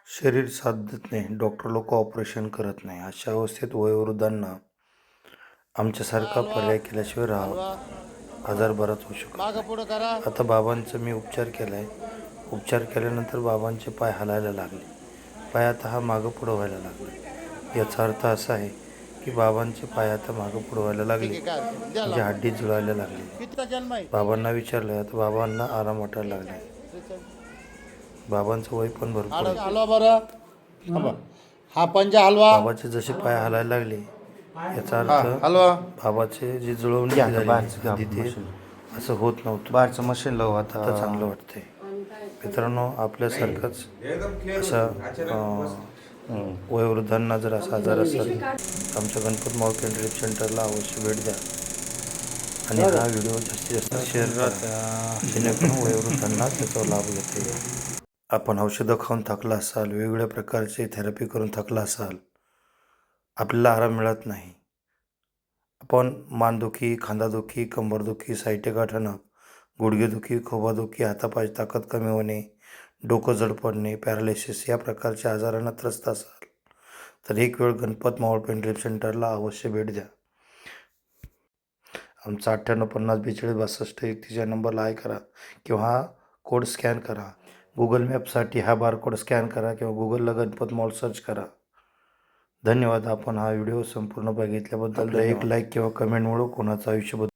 शरीर साथ देत नाही, डॉक्टर लोक ऑपरेशन करत नाही, अशा अवस्थेत वयोवृद्धांना आमच्यासारखा पर्याय केल्याशिवाय आजार बराच होऊ शकतो. आता बाबांचा मी उपचार केलाय. उपचार केल्यानंतर बाबांचे पाय हलायला लागले. पाय आता हा मागं पुढं व्हायला लागला. याचा अर्थ असा आहे की बाबांचे पाय आता मागं पुढं व्हायला लागले, म्हणजे हड्डी जुळायला लागली. बाबांना विचारलं तर बाबांना आराम वाटायला लागला. बाबांचं वय पण भरपूर आहे. हा पंजा हलवा. बाबाचे जसे पाय हलायला लागले, याचा अर्थ बाबाचे जे जुळवणी झाली ते असं होत नव्हतं. बाहेरचं मशीन लावू आता चांगलं वाटतंय. मित्रांनो, आपल्यासारखंच असा वयोवृद्धांना जर असा आजार असेल तर आमच्या गणपत माऊळ पेन सेंटरला अवश्य भेट द्या आणि हा व्हिडिओ जास्तीत जास्त शेअर करा, जेणेकरून वयोवृद्धांना त्याचा लाभ घेता येईल. आपण औषधं खाऊन थकला असाल, वेगवेगळ्या प्रकारचे थेरपी करून थकला असाल, आपल्याला आराम मिळत नाही, आपण मानदुखी, खांदादुखी, कंबरदुखी, सायटिका ठणक, गुडघेदुखी, खोबादुखी, हातापायची ताकद कमी होणे, डोकं जड पडणे, पॅरालिसिस या प्रकारच्या आजारांना त्रस्त असाल तर एक वेळ गणपत माऊळ पेन ड्रीप सेंटरला अवश्य भेट द्या. आमचा 9850426231 या नंबरला हाय करा किंवा हा कोड स्कॅन करा. गुगल मॅपसाठी हा बारकोड स्कॅन करा किंवा गुगलला गणपत माऊळ सर्च करा. धन्यवाद. आपण हा व्हिडिओ संपूर्ण बघितल्याबद्दल एक लाईक किंवा कमेंटमुळे कोणाचं आयुष्य